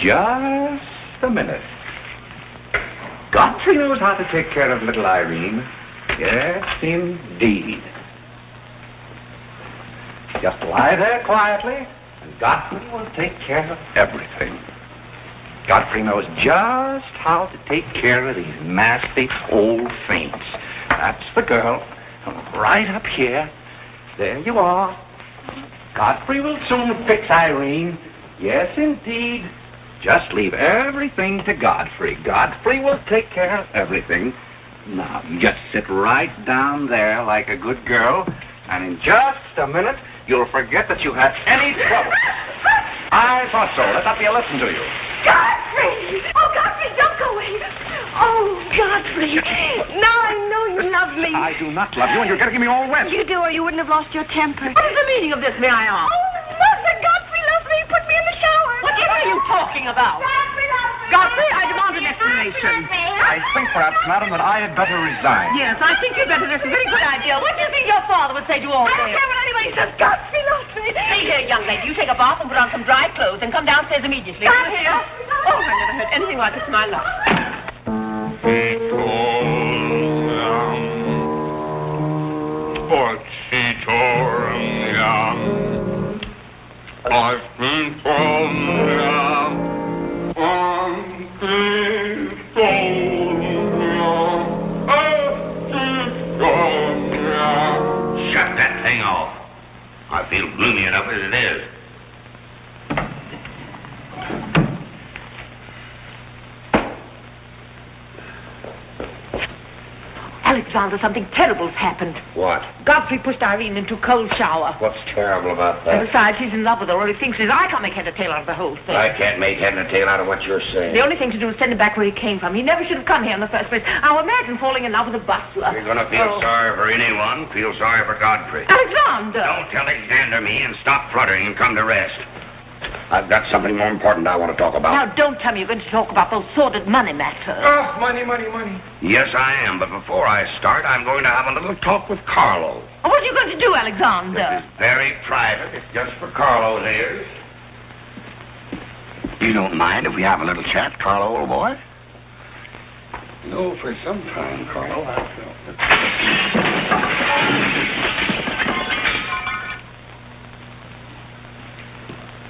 Just a minute. Godfrey knows how to take care of little Irene. Yes, indeed. Just lie there quietly, and Godfrey will take care of everything. Godfrey knows just how to take care of these nasty old faints. That's the girl. Right up here. There you are. Godfrey will soon fix Irene. Yes, indeed. Just leave everything to Godfrey. Godfrey will take care of everything. Now, you just sit right down there like a good girl, and in just a minute, you'll forget that you had any trouble. I thought so. Let that be a lesson to you. Godfrey! Oh, Godfrey, don't go away. Oh, Godfrey. Now I know you love me. I do not love you, and you're getting me all wet. You do, or you wouldn't have lost your temper. What is the meaning of this, may I ask? Oh, Mother, Godfrey loves me. Put me in the shower. Whatever are you talking about? Godfrey loves me. Godfrey, I demand an explanation. I think, perhaps, madam, that I had better resign. Yes, I think you'd better. That's a very good idea. What do you think your father would say to all I don't this? care what anybody says. Godfrey loves me. See here, young lady, you take a bath and put on some dry clothes and come downstairs immediately. Do you hear? Oh, I never heard anything like this in my life. I've been Shut that thing off. I feel gloomy enough as it is. Alexander, something terrible's happened. What? Godfrey pushed Irene into a cold shower. What's terrible about And that? besides, he's in love with her, or he thinks he is. I can't make head or tail out of the whole thing. I can't make head and tail out of what you're saying. The only thing to do is send him back where he came from. He never should have come here in the first place. Now imagine falling in love with a butler. You're going to feel sorry for anyone. Feel sorry for Godfrey. Alexander! Don't Alexander me and stop fluttering and come to rest. I've got something more important I want to talk about. Now, don't tell me you're going to talk about those sordid money matters. Oh, money. Yes, I am, but before I start, I'm going to have a little talk with Carlo. What are you going to do, Alexander? This is very private. It's just for Carlo's ears. You don't mind if we have a little chat, Carlo, old boy? No, for some time, Carlo, I felt that...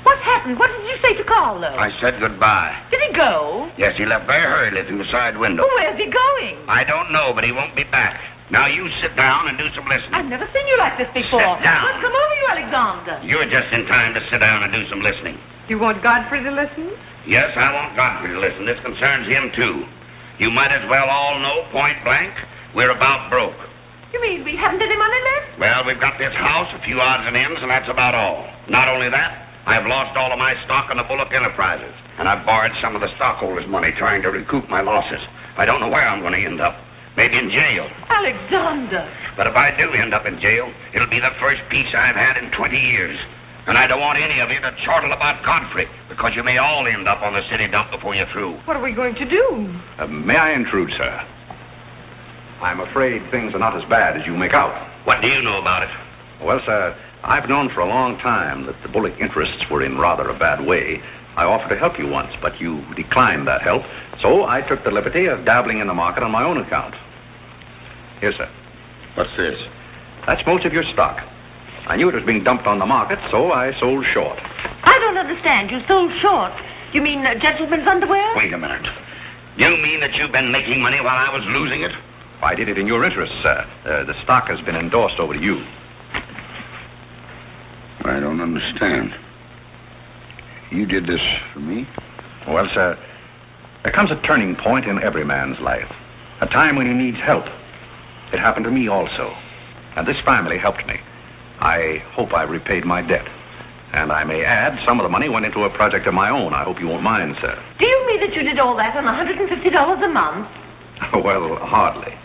What happened? What did you say to Carlo? I said goodbye. Did he go? Yes, he left very hurriedly through the side window. Well, where's he going? I don't know, but he won't be back. Now, you sit down and do some listening. I've never seen you like this before. Sit down. What's come over you, Alexander? You're just in time to sit down and do some listening. You want Godfrey to listen? Yes, I want Godfrey to listen. This concerns him, too. You might as well all know, point blank, we're about broke. You mean we haven't any money left? Well, we've got this house, a few odds and ends, and that's about all. Not only that, I've lost all of my stock in the Bullock Enterprises, and I've borrowed some of the stockholders' money trying to recoup my losses. I don't know where I'm going to end up. Maybe in jail. Alexander! But if I do end up in jail, it'll be the first peace I've had in 20 years. And I don't want any of you to chortle about Godfrey, because you may all end up on the city dump before you're through. What are we going to do? May I intrude, sir? I'm afraid things are not as bad as you make out. What do you know about it? Well, sir, I've known for a long time that the Bullock interests were in rather a bad way. I offered to help you once, but you declined that help, so I took the liberty of dabbling in the market on my own account. Here, sir. What's this? That's most of your stock. I knew it was being dumped on the market, so I sold short. I don't understand. You sold short. You mean gentlemen's underwear? Wait a minute. You mean that you've been making money while I was losing it? I did it in your interest, sir. The stock has been endorsed over to you. I don't understand. You did this for me? Well, sir, there comes a turning point in every man's life. A time when he needs help. It happened to me also. And this family helped me. I hope I repaid my debt. And I may add, some of the money went into a project of my own. I hope you won't mind, sir. Do you mean that you did all that on $150 a month? Well, hardly.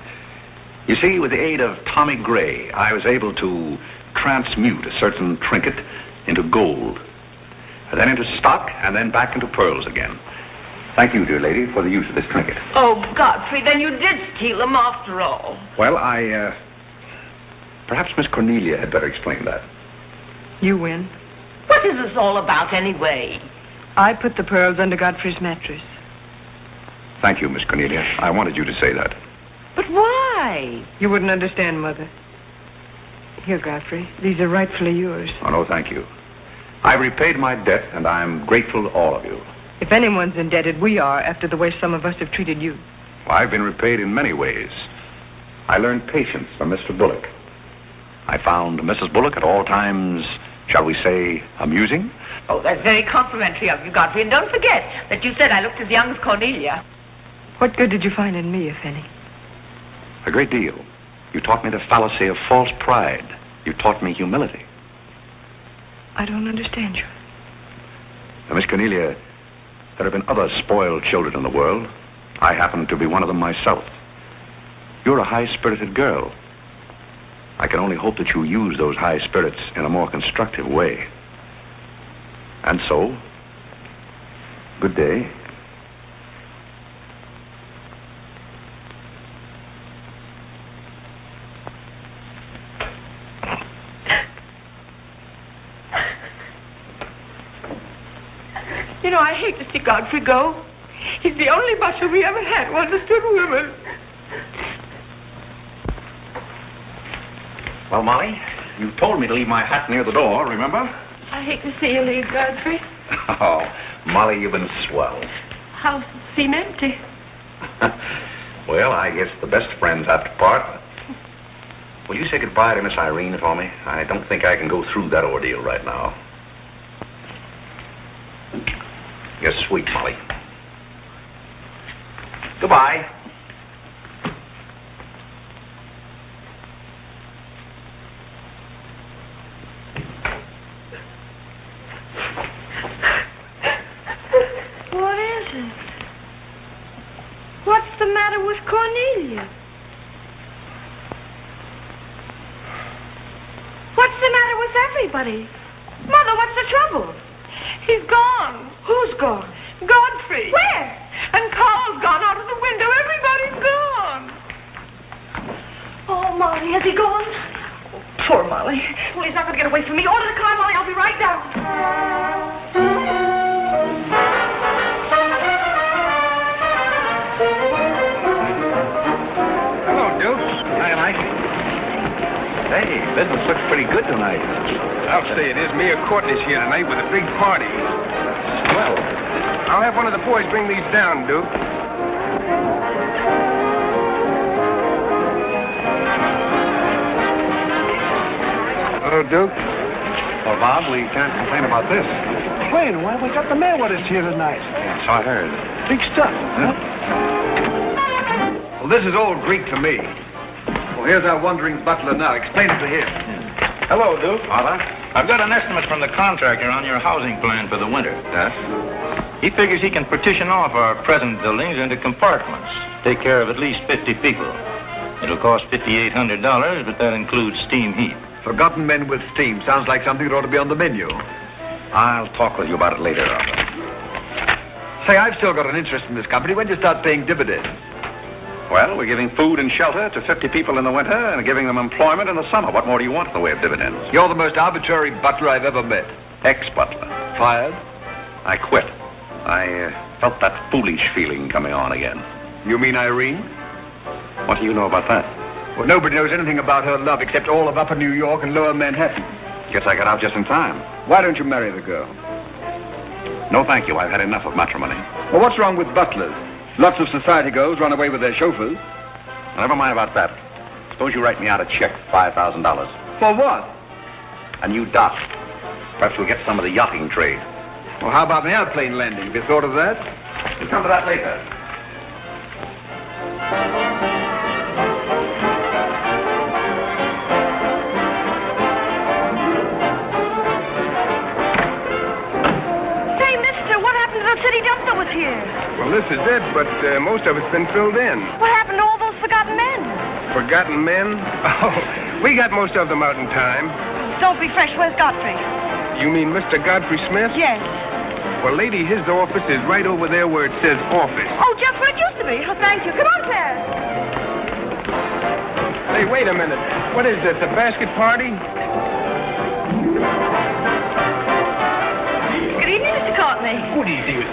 You see, with the aid of Tommy Gray, I was able to transmute a certain trinket into gold, and then into stock, and then back into pearls again. Thank you, dear lady, for the use of this trinket. Oh, Godfrey, then you did steal them after all. Well, perhaps Miss Cornelia had better explain that. You win. What is this all about, anyway? I put the pearls under Godfrey's mattress. Thank you, Miss Cornelia. I wanted you to say that. But why? You wouldn't understand, Mother. Here, Godfrey. These are rightfully yours. Oh, no, thank you. I've repaid my debt, and I'm grateful to all of you. If anyone's indebted, we are, after the way some of us have treated you. Well, I've been repaid in many ways. I learned patience from Mr. Bullock. I found Mrs. Bullock at all times, shall we say, amusing. Oh, that's very complimentary of you, Godfrey. And don't forget that you said I looked as young as Cornelia. What good did you find in me, if any? A great deal. You taught me the fallacy of false pride. You taught me humility. I don't understand you. Now, Miss Cornelia, there have been other spoiled children in the world. I happen to be one of them myself. You're a high-spirited girl. I can only hope that you use those high spirits in a more constructive way. And so, good day. You know, I hate to see Godfrey go. He's the only butler we ever had who understood women. Well, Molly, you told me to leave my hat near the door, remember? I hate to see you leave, Godfrey. Oh, Molly, you've been swell. House seem empty. Well, I guess the best friends have to part. Will you say goodbye to Miss Irene for me? I don't think I can go through that ordeal right now. You're sweet, Molly. Goodbye. What is it? What's the matter with Cornelia? What's the matter with everybody? Mother, what's the trouble? He's gone. Who's gone? Godfrey. Where? And Carl's gone out of the window. Everybody's gone. Oh, Molly, has he gone? Poor Molly. Well, he's not going to get away from me. Order the car, Molly. I'll be right down. Hello, Duke. Hi, Mike. Hey, business looks pretty good tonight. I'll say it is. Me and Courtney's here tonight with a big party. Well, I'll have one of the boys bring these down, Duke. Hello, Duke. well, Bob, we can't complain about this. Wait, why we got the man with us here tonight? Yeah, so I heard. Big stuff, huh? Well, this is all Greek to me. Well, here's our wandering butler now. Explain it to him. Hello, Duke. Father? I've got an estimate from the contractor on your housing plan for the winter. Yes? He figures he can partition off our present buildings into compartments, take care of at least 50 people. It'll cost $5,800, but that includes steam heat. Forgotten men with steam. Sounds like something that ought to be on the menu. I'll talk with you about it later, Arthur. Say, I've still got an interest in this company. When do you start paying dividends? Well, we're giving food and shelter to 50 people in the winter and giving them employment in the summer. What more do you want in the way of dividends? You're the most arbitrary butler I've ever met. Ex-butler. Fired? I quit. I felt that foolish feeling coming on again. You mean Irene? What do you know about that? Well, nobody knows anything about her love except all of Upper New York and Lower Manhattan. Guess I got out just in time. Why don't you marry the girl? No, thank you. I've had enough of matrimony. Well, what's wrong with butlers? Lots of society girls run away with their chauffeurs. Never mind about that. Suppose you write me out a check for $5,000. For what? A new dock. Perhaps we'll get some of the yachting trade. Well, how about an airplane landing? Have you thought of that? We'll come to that later. Say, mister, what happened to the city dump that was here? Well, this is it, but most of it's been filled in. What happened to all those forgotten men? Forgotten men? Oh, we got most of them out in time. Don't be fresh. Where's Godfrey? You mean Mr. Godfrey Smith? Yes. Well, lady, his office is right over there where it says office. Oh, just where it used to be. Oh, thank you. Come on, Claire. Hey, wait a minute. What is this, a basket party? Good evening, Mr. Courtney. say. Good evening, Miss